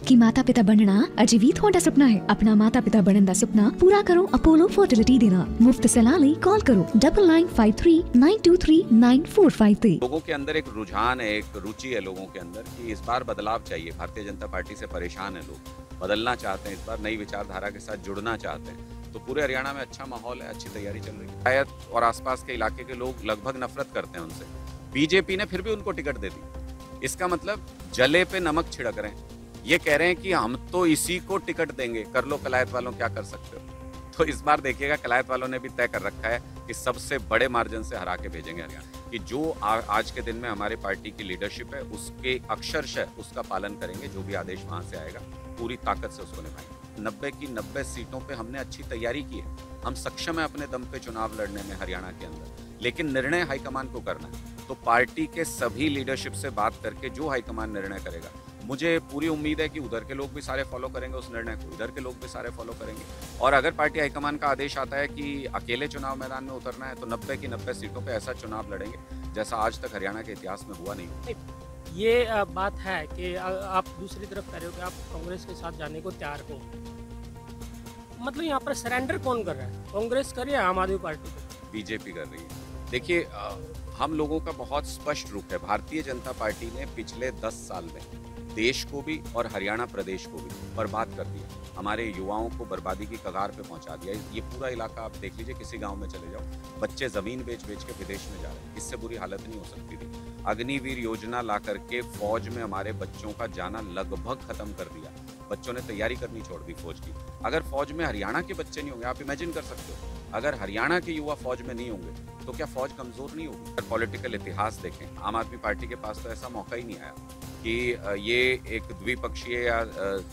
कि माता पिता बनना अजीवित ਤੁਹਾਡਾ ਸੁਪਨਾ है। अपना माता पिता बनने ਦਾ ਸੁਪਨਾ पूरा करो अपोलो फर्टिलिटी ਦੇ ਨਾਲ। मुफ्त सलाह ਲਈ कॉल करो 9953923945। लोगों के अंदर एक रुझान है, एक रुचि है लोगों के अंदर कि इस बार बदलाव चाहिए। भारतीय जनता पार्टी से परेशान है लोग, बदलना चाहते हैं, इस बार नई विचारधारा के साथ जुड़ना चाहते हैं। तो पूरे हरियाणा में अच्छा माहौल है, अच्छी तैयारी चल रही है। शायद और आसपास के इलाके के लोग लगभग नफरत करते हैं उनसे, बीजेपी ने फिर भी उनको टिकट दे दी। इसका मतलब जले पे नमक छिड़क रहे हैं। ये कह रहे हैं कि हम तो इसी को टिकट देंगे, कर लो कलायत वालों क्या कर सकते हो। तो इस बार देखिएगा कलायत वालों ने भी तय कर रखा है कि सबसे बड़े मार्जिन से हरा के भेजेंगे हरियाणा, कि जो आज के दिन में हमारे पार्टी की लीडरशिप है उसके अक्षरशः उसका पालन करेंगे। जो भी आदेश वहां से आएगा पूरी ताकत से उसको निभाएंगे। 90 की 90 सीटों पे हमने अच्छी तैयारी की है, हम सक्षम है अपने दम पे चुनाव लड़ने में हरियाणा के अंदर, लेकिन निर्णय हाईकमान को करना है। तो पार्टी के सभी लीडरशिप से बात करके जो हाईकमान निर्णय करेगा, मुझे पूरी उम्मीद है कि उधर के लोग भी सारे फॉलो करेंगे उस निर्णय को, इधर के लोग भी सारे फॉलो करेंगे। और अगर पार्टी हाईकमान का आदेश आता है कि अकेले चुनाव मैदान में उतरना है तो 90 की 90 सीटों पे ऐसा चुनाव लड़ेंगे जैसा आज तक हरियाणा के इतिहास में हुआ नहीं। ये बात है कि आप दूसरी तरफ कह रहे हो कि आप कांग्रेस के साथ जाने को तैयार हो, मतलब यहाँ पर सरेंडर कौन कर रहा है? कांग्रेस कर या आम आदमी पार्टी कर? बीजेपी कर रही है। देखिए, हम लोगों का बहुत स्पष्ट रुख है। भारतीय जनता पार्टी ने पिछले 10 साल में देश को भी और हरियाणा प्रदेश को भी बर्बाद कर दिया, हमारे युवाओं को बर्बादी की कगार पे पहुंचा दिया। ये पूरा इलाका आप देख लीजिए, किसी गांव में चले जाओ, बच्चे जमीन बेच बेच के विदेश में जा रहे हैं। इससे बुरी हालत नहीं हो सकती थी। अग्निवीर योजना ला करके फौज में हमारे बच्चों का जाना लगभग खत्म कर दिया। बच्चों ने तैयारी करनी छोड़ दी फौज की। अगर फौज में हरियाणा के बच्चे नहीं होंगे, आप इमेजिन कर सकते हो, अगर हरियाणा के युवा फौज में नहीं होंगे तो क्या फौज कमजोर नहीं होगी? अगर पॉलिटिकल इतिहास देखें, आम आदमी पार्टी के पास तो ऐसा मौका ही नहीं आया कि ये एक द्विपक्षीय या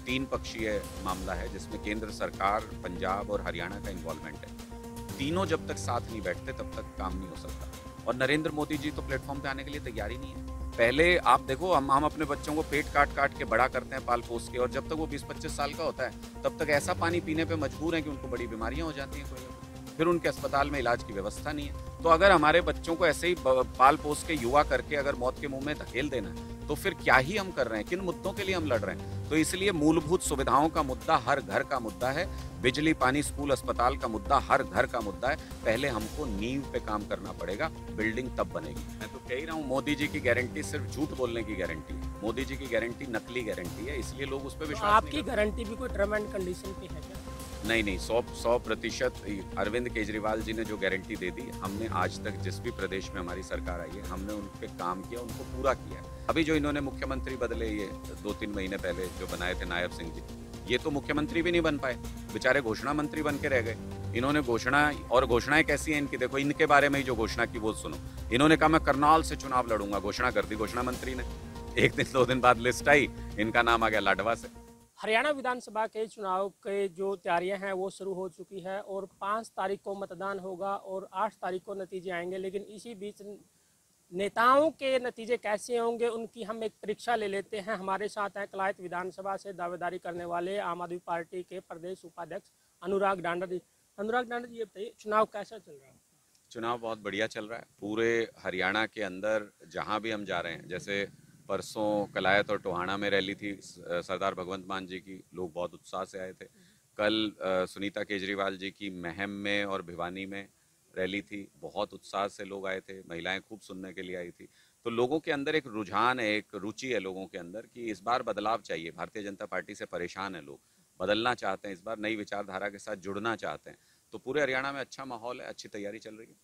3 पक्षीय मामला है जिसमें केंद्र सरकार, पंजाब और हरियाणा का इन्वॉल्वमेंट है। तीनों जब तक साथ नहीं बैठते तब तक काम नहीं हो सकता। और नरेंद्र मोदी जी तो प्लेटफॉर्म पे आने के लिए तैयार ही नहीं है। पहले आप देखो, हम अपने बच्चों को पेट काट काट के बड़ा करते हैं पाल पोस के, और जब तक वो 20-25 साल का होता है तब तक ऐसा पानी पीने पे मजबूर है कि उनको बड़ी बीमारियां हो जाती हैं, फिर उनके अस्पताल में इलाज की व्यवस्था नहीं है। तो अगर हमारे बच्चों को ऐसे ही पाल पोस के युवा करके अगर मौत के मुंह में धकेल देना है तो फिर क्या ही हम कर रहे हैं, किन मुद्दों के लिए हम लड़ रहे हैं? तो इसलिए मूलभूत सुविधाओं का मुद्दा हर घर का मुद्दा है, बिजली, पानी, स्कूल, अस्पताल का मुद्दा हर घर का मुद्दा है। पहले हमको नींव पे काम करना पड़ेगा, बिल्डिंग तब बनेगी। मैं तो कह ही रहा हूँ, मोदी जी की गारंटी सिर्फ झूठ बोलने की गारंटी है। मोदी जी की गारंटी नकली गारंटी है, इसलिए लोग उस पर विश्वास नहीं करते। आपकी गारंटी भी कोई टर्म एंड कंडीशन पे है क्या? नहीं, 100% अरविंद केजरीवाल जी ने जो गारंटी दे दी, हमने आज तक जिस भी प्रदेश में हमारी सरकार आई है, हमने उन पे काम किया, उनको पूरा किया। अभी जो इन्होंने मुख्यमंत्री बदले, ये 2-3 महीने पहले जो बनाए थे नायब सिंह जी, ये तो मुख्यमंत्री भी नहीं बन पाए, बेचारे घोषणा मंत्री बन के रह गए। इन्होंने घोषणाएं कैसी हैं इनकी, देखो इनके बारे में ही जो घोषणा की वो सुनो। इन्होंने कहा मैं करनाल से चुनाव लड़ूंगा, घोषणा कर दी घोषणा मंत्री ने। 1 दिन 2 दिन बाद लिस्ट आई, इनका नाम आ गया लाडवा से। हरियाणा विधानसभा के चुनाव के जो तैयारियां हैं वो शुरू हो चुकी है और 5 तारीख को मतदान होगा और 8 तारीख को नतीजे आएंगे। लेकिन इसी बीच नेताओं के नतीजे कैसे होंगे उनकी हम एक परीक्षा ले लेते हैं। हमारे साथ हैं कलायत विधानसभा से दावेदारी करने वाले आम आदमी पार्टी के प्रदेश उपाध्यक्ष अनुराग डांडा जी। अनुराग डांडा जी, ये बताइए चुनाव कैसा चल रहा है? चुनाव बहुत बढ़िया चल रहा है। पूरे हरियाणा के अंदर जहाँ भी हम जा रहे हैं, जैसे परसों कलायत और टोहाना में रैली थी सरदार भगवंत मान जी की, लोग बहुत उत्साह से आए थे। कल सुनीता केजरीवाल जी की महम में और भिवानी में रैली थी, बहुत उत्साह से लोग आए थे, महिलाएं खूब सुनने के लिए आई थी। तो लोगों के अंदर एक रुझान है, एक रुचि है लोगों के अंदर कि इस बार बदलाव चाहिए। भारतीय जनता पार्टी से परेशान है लोग, बदलना चाहते हैं, इस बार नई विचारधारा के साथ जुड़ना चाहते हैं। तो पूरे हरियाणा में अच्छा माहौल है, अच्छी तैयारी चल रही है।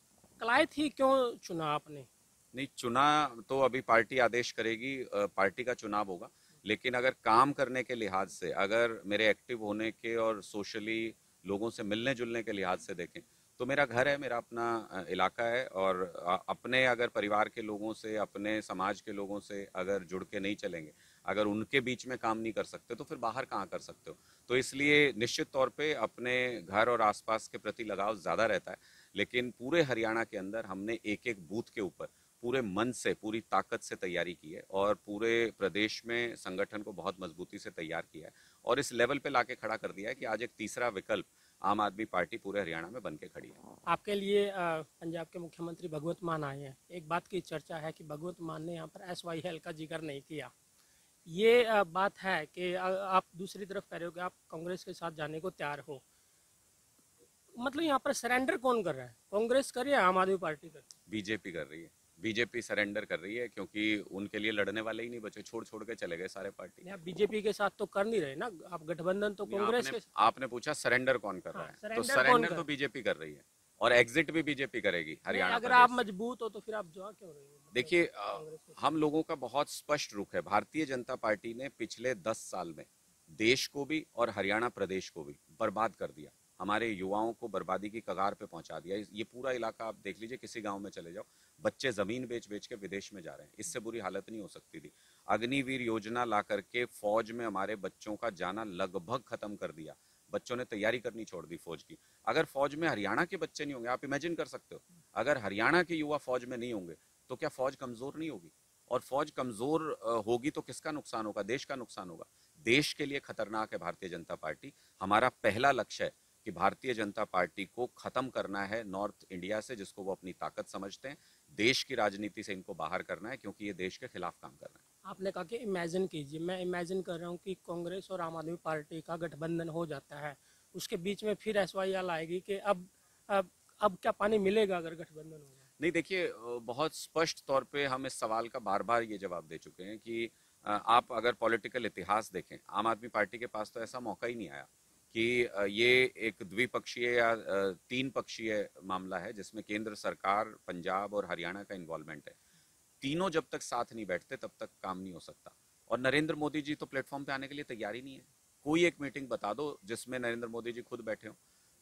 कलायत ही क्यों चुना आपने? नहीं, चुना तो अभी पार्टी आदेश करेगी, पार्टी का चुनाव होगा। लेकिन अगर काम करने के लिहाज से, अगर मेरे एक्टिव होने के और सोशली लोगों से मिलने जुलने के लिहाज से देखें तो मेरा घर है, मेरा अपना इलाका है, और अपने अगर परिवार के लोगों से, अपने समाज के लोगों से अगर जुड़ के नहीं चलेंगे, अगर उनके बीच में काम नहीं कर सकते तो फिर बाहर कहाँ कर सकते हो? तो इसलिए निश्चित तौर पे अपने घर और आसपास के प्रति लगाव ज़्यादा रहता है। लेकिन पूरे हरियाणा के अंदर हमने एक बूथ के ऊपर पूरे मन से, पूरी ताकत से तैयारी की है और पूरे प्रदेश में संगठन को बहुत मजबूती से तैयार किया है और इस लेवल पे लाके खड़ा कर दिया है कि आज एक तीसरा विकल्प आम आदमी पार्टी पूरे हरियाणा में बन के खड़ी है। आपके लिए पंजाब के मुख्यमंत्री भगवंत मान आए हैं। एक बात की चर्चा है कि भगवंत मान ने यहाँ पर SYL का जिक्र नहीं किया। ये बात है कि आप दूसरी तरफ कह रहे हो कि आप कांग्रेस के साथ जाने को तैयार हो, मतलब यहाँ पर सरेंडर कौन कर रहा है? कांग्रेस कर रही है, आम आदमी पार्टी कर रही बीजेपी कर रही है। बीजेपी सरेंडर कर रही है क्योंकि उनके लिए लड़ने वाले ही नहीं बचे, छोड़ छोड़ के चले गए सारे पार्टी। है? आप बीजेपी के साथ तो कर नहीं रहे ना, आप गठबंधन तो कांग्रेस आपने के। आपने पूछा सरेंडर कौन कर रहा हाँ, है, तो सरेंडर कौन सरेंडर कर तो रहा बीजेपी कर रही है और एग्जिट भी बीजेपी करेगी है? हरियाणा अगर प्रदेश आप से। मजबूत हो तो फिर आप जा क्यों रहे हो, मतलब देखिए कांग्रेस के साथ? हम लोगों का बहुत स्पष्ट रुख है। भारतीय जनता पार्टी ने पिछले 10 साल में देश को भी और हरियाणा प्रदेश को भी बर्बाद कर दिया। हमारे युवाओं को बर्बादी की कगार पे पहुंचा दिया। ये पूरा इलाका आप देख लीजिए, किसी गांव में चले जाओ, बच्चे जमीन बेच बेच के विदेश में जा रहे हैं। इससे बुरी हालत नहीं हो सकती थी। अग्निवीर योजना ला करके फौज में हमारे बच्चों का जाना लगभग खत्म कर दिया। बच्चों ने तैयारी करनी छोड़ दी फौज की। अगर फौज में हरियाणा के बच्चे नहीं होंगे, आप इमेजिन कर सकते हो, अगर हरियाणा के युवा फौज में नहीं होंगे तो क्या फौज कमजोर नहीं होगी? और फौज कमजोर होगी तो किसका नुकसान होगा? देश का नुकसान होगा। देश के लिए खतरनाक है भारतीय जनता पार्टी। हमारा पहला लक्ष्य है कि भारतीय जनता पार्टी को खत्म करना है नॉर्थ इंडिया से, जिसको वो अपनी ताकत समझते हैं। देश की राजनीति से इनको बाहर करना है क्योंकि ये देश के खिलाफ काम कर रहे हैं। आपने कहा कि इमेजिन कीजिए, मैं इमेजिन कर रहा हूँ कि कांग्रेस और आम आदमी पार्टी का गठबंधन हो जाता है, उसके बीच में फिर SYL आएगी कि अब अब क्या पानी मिलेगा अगर गठबंधन होगा? नहीं देखिए, बहुत स्पष्ट तौर पे हम इस सवाल का बार बार ये जवाब दे चुके हैं कि आप अगर पॉलिटिकल इतिहास देखें, आम आदमी पार्टी के पास तो ऐसा मौका ही नहीं आया कि ये एक द्विपक्षीय या तीन पक्षीय मामला है जिसमें केंद्र सरकार, पंजाब और हरियाणा का इन्वॉल्वमेंट है। तीनों जब तक साथ नहीं बैठते तब तक काम नहीं हो सकता। और नरेंद्र मोदी जी तो प्लेटफॉर्म पे आने के लिए तैयार ही नहीं है। कोई एक मीटिंग बता दो जिसमें नरेंद्र मोदी जी खुद बैठे हो।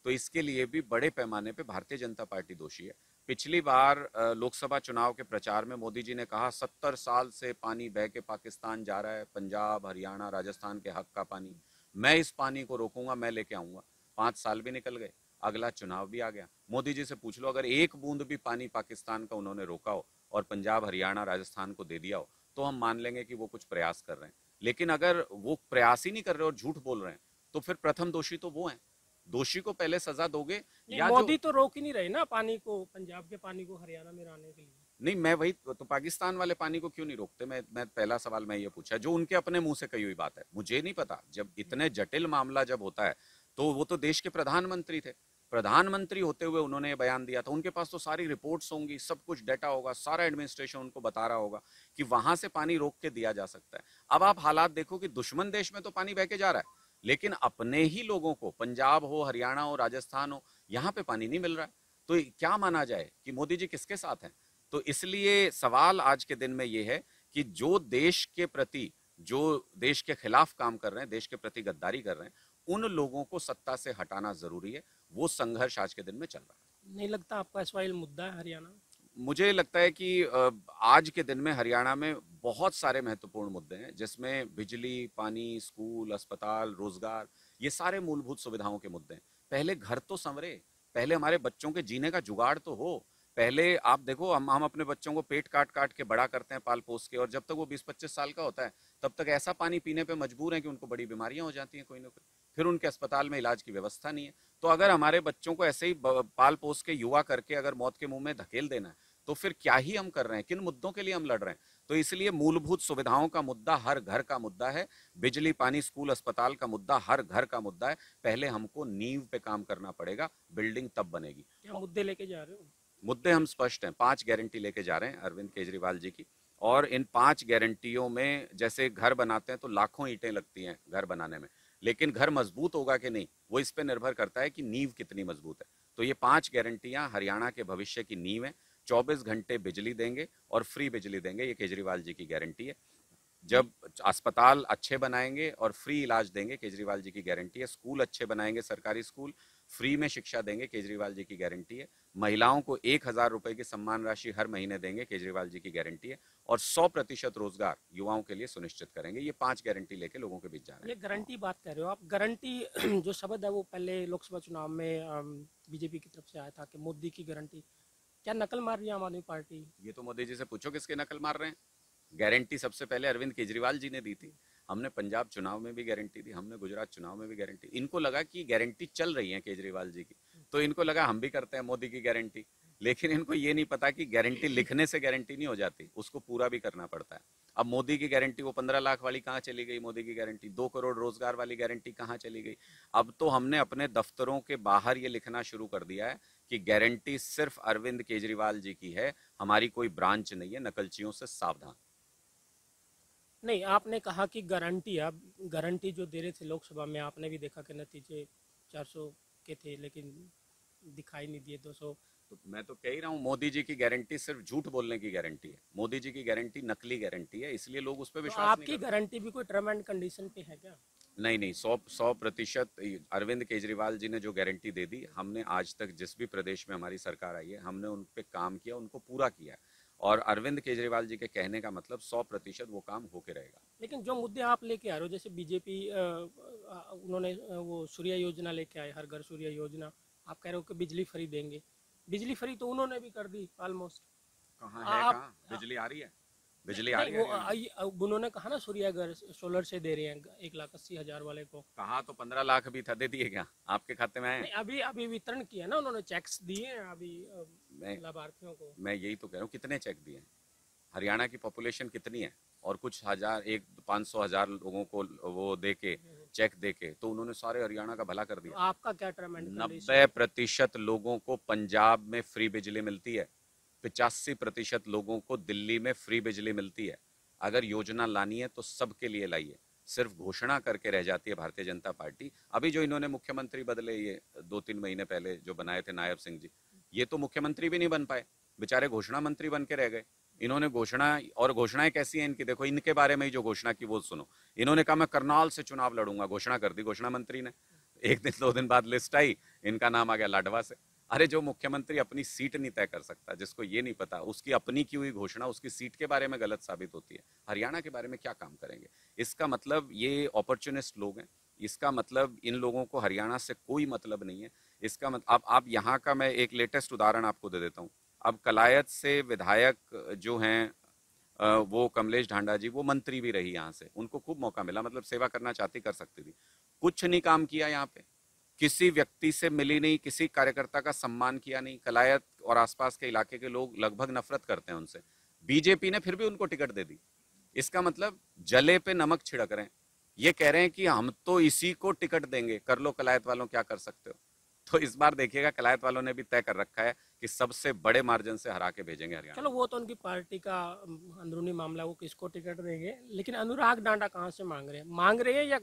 तो इसके लिए भी बड़े पैमाने पे भारतीय जनता पार्टी दोषी है। पिछली बार लोकसभा चुनाव के प्रचार में मोदी जी ने कहा 70 साल से पानी बह के पाकिस्तान जा रहा है, पंजाब, हरियाणा, राजस्थान के हक का पानी, मैं इस पानी को रोकूंगा, मैं लेके आऊंगा। 5 साल भी निकल गए, अगला चुनाव भी आ गया। मोदी जी से पूछ लो, अगर एक बूंद भी पानी पाकिस्तान का उन्होंने रोका हो और पंजाब, हरियाणा, राजस्थान को दे दिया हो तो हम मान लेंगे कि वो कुछ प्रयास कर रहे हैं। लेकिन अगर वो प्रयास ही नहीं कर रहे और झूठ बोल रहे हैं तो फिर प्रथम दोषी तो वो हैं। दोषी को पहले सजा दोगे या मोदी जो तो रोक ही नहीं रहे ना पानी को, पंजाब के पानी को हरियाणा में आने के लिए। नहीं, मैं वही तो पाकिस्तान वाले पानी को क्यों नहीं रोकते? मैं पहला सवाल मैं ये पूछा, जो उनके अपने मुंह से कही हुई बात है। मुझे नहीं पता, जब इतने जटिल मामला जब होता है तो वो तो देश के प्रधानमंत्री थे। प्रधानमंत्री होते हुए उन्होंने ये बयान दिया था। उनके पास तो सारी रिपोर्ट्स होंगी, सब कुछ डाटा होगा, सारा एडमिनिस्ट्रेशन उनको बता रहा होगा कि वहां से पानी रोक के दिया जा सकता है। अब आप हालात देखो कि दुश्मन देश में तो पानी बह के जा रहा है, लेकिन अपने ही लोगों को, पंजाब हो, हरियाणा हो, राजस्थान हो, यहाँ पे पानी नहीं मिल रहा है। तो क्या माना जाए कि मोदी जी किसके साथ हैं? तो इसलिए सवाल आज के दिन में ये है कि जो देश के प्रति, जो देश के खिलाफ काम कर रहे हैं, देश के प्रति गद्दारी कर रहे हैं, उन लोगों को सत्ता से हटाना जरूरी है। वो संघर्ष आज के दिन में चल रहा है। नहीं लगता आपका SYL मुद्दा है हरियाणा? मुझे लगता है कि आज के दिन में हरियाणा में बहुत सारे महत्वपूर्ण मुद्दे हैं, जिसमें बिजली, पानी, स्कूल, अस्पताल, रोजगार, ये सारे मूलभूत सुविधाओं के मुद्दे हैं। पहले घर तो संवरे, पहले हमारे बच्चों के जीने का जुगाड़ तो हो। पहले आप देखो, हम अपने बच्चों को पेट काट काट के बड़ा करते हैं, पाल पोस के, और जब तक वो 20-25 साल का होता है तब तक ऐसा पानी पीने पे मजबूर है कि उनको बड़ी बीमारियां हो जाती हैं कोई ना कोई। फिर उनके अस्पताल में इलाज की व्यवस्था नहीं है। तो अगर हमारे बच्चों को ऐसे ही पाल पोस के युवा करके अगर मौत के मुंह में धकेल देना है तो फिर क्या ही हम कर रहे हैं? किन मुद्दों के लिए हम लड़ रहे हैं? तो इसलिए मूलभूत सुविधाओं का मुद्दा हर घर का मुद्दा है। बिजली, पानी, स्कूल, अस्पताल का मुद्दा हर घर का मुद्दा है। पहले हमको नींव पे काम करना पड़ेगा, बिल्डिंग तब बनेगी। क्या मुद्दे लेके जा रहे हो? मुद्दे हम स्पष्ट हैं। 5 गारंटी लेके जा रहे हैं अरविंद केजरीवाल जी की। और इन 5 गारंटियों में, जैसे घर बनाते हैं तो लाखों ईंटें लगती हैं घर बनाने में, लेकिन घर मजबूत होगा कि नहीं वो इस पे निर्भर करता है कि नींव कितनी मजबूत है। तो ये 5 गारंटियां हरियाणा के भविष्य की नींव है। 24 घंटे बिजली देंगे और फ्री बिजली देंगे, ये केजरीवाल जी की गारंटी है। जब अस्पताल अच्छे बनाएंगे और फ्री इलाज देंगे, केजरीवाल जी की गारंटी है। स्कूल अच्छे बनाएंगे, सरकारी स्कूल, फ्री में शिक्षा देंगे, केजरीवाल जी की गारंटी है। महिलाओं को 1,000 रुपए की सम्मान राशि हर महीने देंगे, केजरीवाल जी की गारंटी है। और 100% रोजगार युवाओं के लिए सुनिश्चित करेंगे। ये 5 गारंटी लेके लोगों के बीच जा रहे ये हैं। गारंटी बात कर रहे हो आप, गारंटी जो शब्द है वो पहले लोकसभा चुनाव में बीजेपी की तरफ से आया था कि मोदी की गारंटी, क्या नकल मार रही है आम आदमी पार्टी? ये तो मोदी जी से पूछो किसके नकल मार रहे हैं। गारंटी सबसे पहले अरविंद केजरीवाल जी ने दी थी। हमने पंजाब चुनाव में भी गारंटी दी, हमने गुजरात चुनाव में भी गारंटी। इनको लगा कि गारंटी चल रही है केजरीवाल जी की, तो इनको लगा हम भी करते हैं मोदी की गारंटी। लेकिन इनको ये नहीं पता कि गारंटी लिखने से गारंटी नहीं हो जाती, उसको पूरा भी करना पड़ता है। अब मोदी की गारंटी वो 15 लाख वाली कहाँ चली गई, मोदी की गारंटी 2 करोड़ रोजगार वाली गारंटी कहाँ चली गई। अब तो हमने अपने दफ्तरों के बाहर ये लिखना शुरू कर दिया है कि गारंटी सिर्फ अरविंद केजरीवाल जी की है, हमारी कोई ब्रांच नहीं है, नकलचियों से सावधान। नहीं, आपने कहा कि गारंटी, आप गारंटी जो दे रहे थे लोकसभा में, आपने भी देखा कि नतीजे 400 के थे लेकिन दिखाई नहीं दिए 200। तो मैं तो कह ही रहा हूँ, मोदी जी की गारंटी सिर्फ झूठ बोलने की गारंटी है, मोदी जी की गारंटी नकली गारंटी है, इसलिए लोग उस पर तो विश्वास नहीं आपकी करते। गारंटी भी कोई टर्म एंड कंडीशन पे है क्या? नहीं नहीं, 100% अरविंद केजरीवाल जी ने जो गारंटी दे दी, हमने आज तक जिस भी प्रदेश में हमारी सरकार आई है, हमने उन पे काम किया, उनको पूरा किया है। और अरविंद केजरीवाल जी के कहने का मतलब 100% वो काम होके रहेगा। लेकिन जो मुद्दे आप लेके आ रहे हो, जैसे बीजेपी उन्होंने वो सूर्य योजना लेके आए, हर घर सूर्य योजना, आप कह रहे हो कि बिजली फ्री देंगे। बिजली फ्री तो उन्होंने भी कर दी ऑलमोस्ट। कहाँ है, आप कहाँ बिजली आ रही है, बिजली आ नहीं, रही वो है हरियाणा में? उन्होंने कहा ना सूर्य घर सोलर से दे रहे हैं 1,80,000 वाले को। कहा तो 15 लाख भी था, दे दिए क्या आपके खाते में आए? नहीं, अभी अभी वितरण किया ना उन्होंने, चेक्स दिए हैं अभी मैं लाभार्थियों को। मैं यही तो कह रहा हूँ, कितने चेक दिए हैं? हरियाणा की पॉपुलेशन कितनी है, और कुछ हजार, 500,000 लोगों को वो दे के, चेक दे के, तो उन्होंने सारे हरियाणा का भला कर तो दिया। आपका क्या टर्म एंड कंडीशन? 90% लोगों को पंजाब में फ्री बिजली मिलती है, 85% लोगों को दिल्ली में फ्री बिजली मिलती है। अगर योजना लानी है तो सबके लिए लाइए, सिर्फ घोषणा करके रह जाती है भारतीय जनता पार्टी। अभी जो इन्होंने मुख्यमंत्री बदले, ये 2-3 महीने पहले जो बनाए थे नायब सिंह जी, ये तो मुख्यमंत्री भी नहीं बन पाए, बेचारे घोषणा मंत्री बन के रह गए। इन्होंने घोषणा, और घोषणाएं कैसी हैं इनकी, देखो इनके बारे में ही जो घोषणा की वो सुनो। इन्होंने कहा मैं करनाल से चुनाव लड़ूंगा, घोषणा कर दी घोषणा मंत्री ने। एक दिन 2 दिन बाद लिस्ट आई, इनका नाम आ गया लाडवा से। अरे जो मुख्यमंत्री अपनी सीट नहीं तय कर सकता, जिसको ये नहीं पता उसकी अपनी की हुई घोषणा उसकी सीट के बारे में गलत साबित होती है, हरियाणा के बारे में क्या काम करेंगे? इसका मतलब ये अपॉर्चुनिस्ट लोग हैं, इसका मतलब इन लोगों को हरियाणा से कोई मतलब नहीं है। इसका मतलब आप यहाँ का मैं एक लेटेस्ट उदाहरण आपको दे देता हूँ। अब कलायत से विधायक जो हैं, वो कमलेश ढांडा जी, वो मंत्री भी रही यहाँ से, उनको खूब मौका मिला, मतलब सेवा करना चाहती कर सकती थी, कुछ नहीं काम किया यहाँ पे, किसी व्यक्ति से मिली नहीं, किसी कार्यकर्ता का सम्मान किया नहीं। कलायत और आसपास के इलाके के लोग लगभग नफरत करते हैं उनसे, बीजेपी ने फिर भी उनको टिकट दे दी। इसका मतलब जले पे नमक छिड़क रहे हैं, ये कह रहे हैं कि हम तो इसी को टिकट देंगे, कर लो कलायत वालों क्या कर सकते हो। तो इस बार देखिएगा, कलायत वालों ने भी तय कर रखा है कि सबसे बड़े मार्जिन से हरा के भेजेंगे हरियाणा। चलो वो तो उनकी पार्टी का अंदरूनी मामला, वो किसको टिकट देंगे। लेकिन अनुराग डांडा कहाँ से मांग रहे हैं या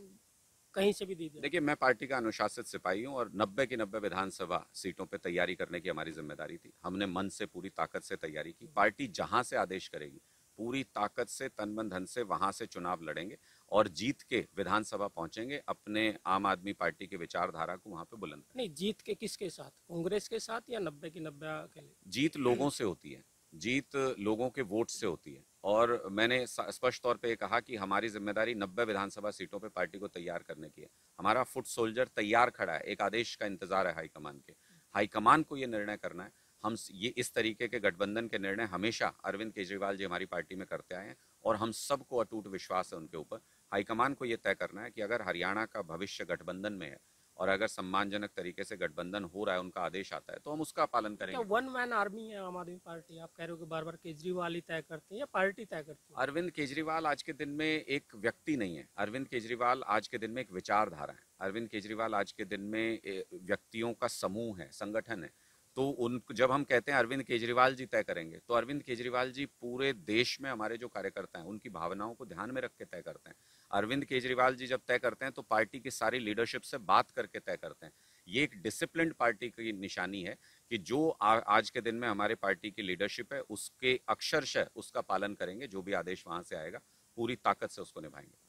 कहीं से भी दीजिए? देखिए, मैं पार्टी का अनुशासित सिपाही हूँ, और 90 की 90 विधानसभा सीटों पे तैयारी करने की हमारी जिम्मेदारी थी। हमने मन से पूरी ताकत से तैयारी की, पार्टी जहां से आदेश करेगी पूरी ताकत से, तन मन धन से वहां से चुनाव लड़ेंगे और जीत के विधानसभा पहुंचेंगे, अपने आम आदमी पार्टी की विचारधारा को वहां पे बुलंद करेंगे। नहीं, जीत के किसके साथ, कांग्रेस के साथ या 90 की 90 के लिए? जीत लोगों से होती है, जीत लोगों के वोट से होती है, और मैंने स्पष्ट तौर पे कहा कि हमारी जिम्मेदारी 90 विधानसभा सीटों पे पार्टी को तैयार करने की है। हमारा फुट सोल्जर तैयार खड़ा है, एक आदेश का इंतजार है हाईकमान के। हाईकमान को ये निर्णय करना है। हम ये इस तरीके के गठबंधन के निर्णय हमेशा अरविंद केजरीवाल जी हमारी पार्टी में करते आए हैं, और हम सबको अटूट विश्वास है उनके ऊपर। हाईकमान को ये तय करना है कि अगर हरियाणा का भविष्य गठबंधन में है, और अगर सम्मानजनक तरीके से गठबंधन हो रहा है, उनका आदेश आता है, तो हम उसका पालन क्या करेंगे। वन मैन आर्मी है आम आदमी पार्टी? आप कह रहे हो कि बार बार केजरीवाल ही तय करते हैं या पार्टी तय करती है? अरविंद केजरीवाल आज के दिन में एक व्यक्ति नहीं है, अरविंद केजरीवाल आज के दिन में एक विचारधारा है। अरविंद केजरीवाल आज के दिन में व्यक्तियों का समूह है, संगठन है। तो उन जब हम कहते हैं अरविंद केजरीवाल जी तय करेंगे, तो अरविंद केजरीवाल जी पूरे देश में हमारे जो कार्यकर्ता हैं उनकी भावनाओं को ध्यान में रख के तय करते हैं। अरविंद केजरीवाल जी जब तय करते हैं तो पार्टी की सारी लीडरशिप से बात करके तय करते हैं। ये एक डिसिप्लिन्ड पार्टी की निशानी है कि जो आज के दिन में हमारे पार्टी की लीडरशिप है, उसके अक्षरशः उसका पालन करेंगे, जो भी आदेश वहां से आएगा पूरी ताकत से उसको निभाएंगे।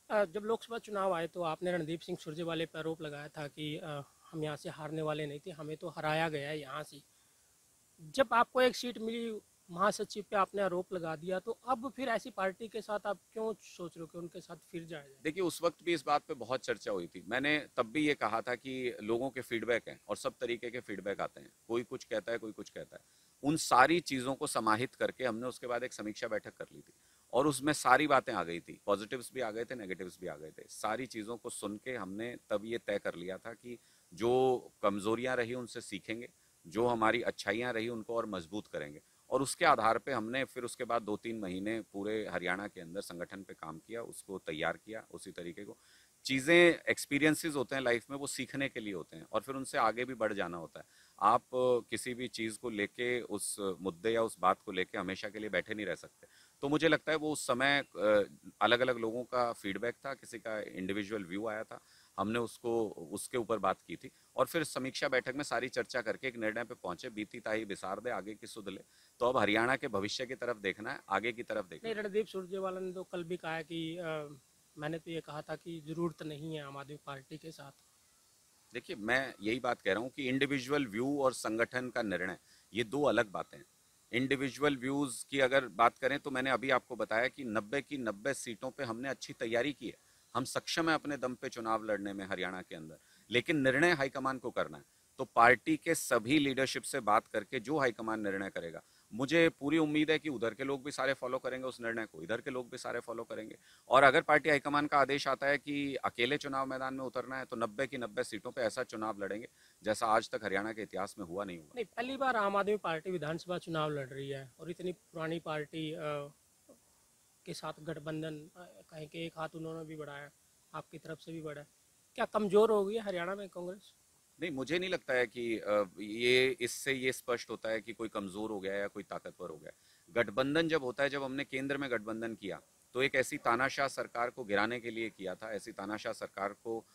जब लोकसभा चुनाव आए तो आपने रणदीप सिंह सुरजेवाले पर आरोप लगाया था कि हम यहाँ से हारने वाले नहीं थे, हमें तो हराया गया है यहाँ से। जब आपको एक सीट मिली, महासचिव पे आपने आरोप लगा दिया, तो अब फिर ऐसी पार्टी के साथ आप क्यों सोच रहे हो कि उनके साथ फिर जाया जाए? देखिए, उस वक्त भी इस बात पे बहुत चर्चा हुई थी। मैंने तब भी ये कहा था कि लोगों के फीडबैक हैं और सब तरीके के फीडबैक आते हैं, कोई कुछ कहता है, कोई कुछ कहता है। उन सारी चीज़ों को समाहित करके हमने उसके बाद एक समीक्षा बैठक कर ली थी, और उसमें सारी बातें आ गई थी, पॉजिटिव्स भी आ गए थे, नेगेटिव्स भी आ गए थे। सारी चीज़ों को सुन के हमने तब ये तय कर लिया था कि जो कमजोरियां रही उनसे सीखेंगे, जो हमारी अच्छाइयाँ रही उनको और मजबूत करेंगे। और उसके आधार पे हमने फिर उसके बाद 2-3 महीने पूरे हरियाणा के अंदर संगठन पे काम किया, उसको तैयार किया उसी तरीके को। चीज़ें एक्सपीरियंसेस होते हैं लाइफ में, वो सीखने के लिए होते हैं और फिर उनसे आगे भी बढ़ जाना होता है। आप किसी भी चीज़ को लेके, उस मुद्दे या उस बात को लेके हमेशा के लिए बैठे नहीं रह सकते। तो मुझे लगता है वो उस समय अलग अलग लोगों का फीडबैक था, किसी का इंडिविजुअल व्यू आया था, हमने उसको उसके ऊपर बात की थी और फिर समीक्षा बैठक में सारी चर्चा करके एक निर्णय पे पहुंचे, बीती ताई बिसार दे आगे की सुध ले। तो अब हरियाणा के भविष्य की तरफ देखना है, आगे की तरफ देखना नहीं, है। रणदीप सुरजेवाला ने तो कल भी कहा है कि मैंने तो ये कहा था कि जरूरत नहीं है आम आदमी पार्टी के साथ। देखिए, मैं यही बात कह रहा हूँ कि इंडिविजुअल व्यू और संगठन का निर्णय, ये दो अलग बातें हैं। इंडिविजुअल व्यूज की अगर बात करें तो मैंने अभी आपको बताया कि 90 की 90 सीटों पे हमने अच्छी तैयारी की है, हम सक्षम है अपने दम पे चुनाव लड़ने में हरियाणा के अंदर। लेकिन निर्णय हाईकमान को करना है, तो पार्टी के सभी लीडरशिप से बात करके जो हाईकमान निर्णय करेगा, मुझे पूरी उम्मीद है कि उधर के लोग भी सारे फॉलो करेंगे उस निर्णय को, इधर के लोग भी सारे फॉलो करेंगे। और अगर पार्टी हाईकमान का आदेश आता है कि अकेले चुनाव मैदान में उतरना है, तो 90 की 90 सीटों पे ऐसा चुनाव लड़ेंगे जैसा आज तक हरियाणा के इतिहास में हुआ नहीं हुआ। नहीं, पहली बार आम आदमी पार्टी विधानसभा चुनाव लड़ रही है और इतनी पुरानी पार्टी के साथ गठबंधन, कहीं के एक हाथ उन्होंने भी बढ़ाया, आपकी तरफ से भी बढ़ा है। क्या कमजोर हो गई है हरियाणा में कांग्रेस? नहीं, मुझे नहीं लगता है कि ये इससे ये स्पष्ट होता है कि कोई कमजोर हो गया या कोई ताकतवर हो गया। गठबंधन जब होता है, जब हमने केंद्र में गठबंधन किया तो एक ऐसी तानाशाह सरकार को गिराने के लिए किया था, ऐसी तानाशाह सरकार को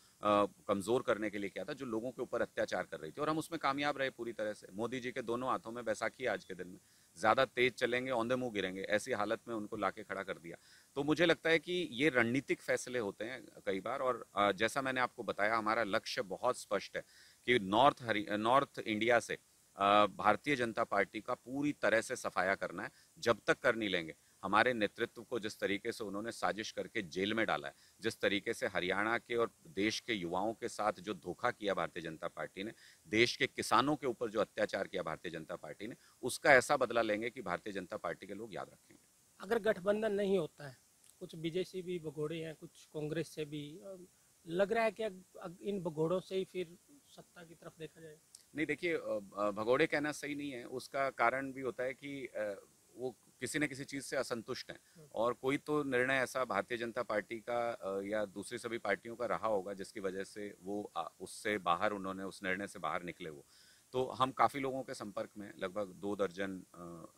कमजोर करने के लिए किया था जो लोगों के ऊपर अत्याचार कर रही थी, और हम उसमें कामयाब रहे पूरी तरह से। मोदी जी के दोनों हाथों में बैसाखी आज के दिन में, ज्यादा तेज चलेंगे औंधे मुंह गिरेंगे, ऐसी हालत में उनको लाके खड़ा कर दिया। तो मुझे लगता है कि ये रणनीतिक फैसले होते हैं कई बार, और जैसा मैंने आपको बताया, हमारा लक्ष्य बहुत स्पष्ट है कि नॉर्थ इंडिया से भारतीय जनता पार्टी का पूरी तरह से सफाया करना है। जब तक कर नहीं लेंगे, हमारे नेतृत्व को जिस तरीके से उन्होंने साजिश करके जेल में डाला है, जिस तरीके से हरियाणा के और देश के युवाओं के साथ जो धोखा किया भारतीय जनता पार्टी ने, देश के किसानों के ऊपर जो अत्याचार किया भारतीय जनता पार्टी ने, उसका ऐसा बदला लेंगे कि भारतीय जनता पार्टी के लोग याद रखेंगे। अगर गठबंधन नहीं होता है, कुछ बीजेपी भी भगोड़े हैं, कुछ कांग्रेस से भी, लग रहा है कि इन भगोड़ों से ही फिर सत्ता की तरफ देखा जाए। नहीं, देखिए, भगोड़े कहना सही नहीं है, उसका कारण भी होता है कि वो किसी न किसी चीज़ से असंतुष्ट हैं, और कोई तो निर्णय ऐसा भारतीय जनता पार्टी का या दूसरी सभी पार्टियों का रहा होगा जिसकी वजह से वो उससे बाहर, उन्होंने उस निर्णय से बाहर निकले वो। तो हम काफ़ी लोगों के संपर्क में, लगभग 2 दर्जन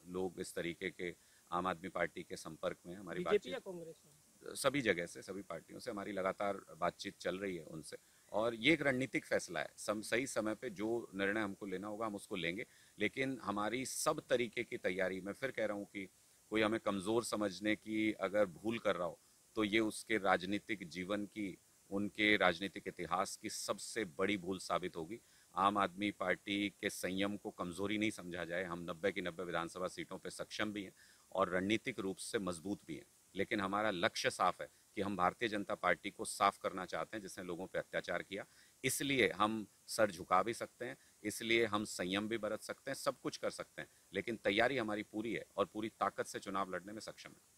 लोग इस तरीके के आम आदमी पार्टी के संपर्क में, हमारी बीजेपी या बातचीत कांग्रेस में? सभी जगह से, सभी पार्टियों से हमारी लगातार बातचीत चल रही है उनसे, और ये एक रणनीतिक फैसला है। सही समय पे जो निर्णय हमको लेना होगा हम उसको लेंगे, लेकिन हमारी सब तरीके की तैयारी, मैं फिर कह रहा हूँ कि कोई हमें कमज़ोर समझने की अगर भूल कर रहा हो तो ये उसके राजनीतिक जीवन की, उनके राजनीतिक इतिहास की सबसे बड़ी भूल साबित होगी। आम आदमी पार्टी के संयम को कमज़ोरी नहीं समझा जाए। हम 90 की 90 विधानसभा सीटों पर सक्षम भी हैं और रणनीतिक रूप से मजबूत भी हैं, लेकिन हमारा लक्ष्य साफ है कि हम भारतीय जनता पार्टी को साफ करना चाहते हैं जिसने लोगों पे अत्याचार किया। इसलिए हम सर झुका भी सकते हैं, इसलिए हम संयम भी बरत सकते हैं, सब कुछ कर सकते हैं, लेकिन तैयारी हमारी पूरी है और पूरी ताकत से चुनाव लड़ने में सक्षम है।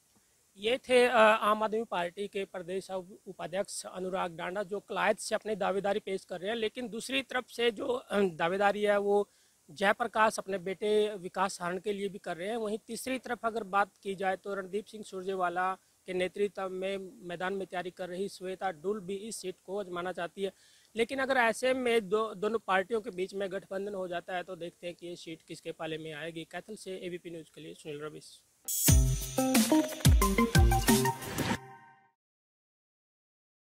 ये थे आम आदमी पार्टी के प्रदेश उपाध्यक्ष अनुराग डांडा, जो कलायत से अपनी दावेदारी पेश कर रहे हैं। लेकिन दूसरी तरफ से जो दावेदारी है वो जयप्रकाश अपने बेटे विकास सहारण के लिए भी कर रहे हैं। वहीं तीसरी तरफ अगर बात की जाए तो रणदीप सिंह सुरजेवाला के नेतृत्व में मैदान में तैयारी कर रही श्वेता डुल भी इस सीट को आजमाना चाहती है। लेकिन अगर ऐसे में दोनों पार्टियों के बीच में गठबंधन हो जाता है तो देखते हैं कि ये सीट किसके पाले में आएगी। कैथल से एबीपी न्यूज़ के लिए सुनील रविश।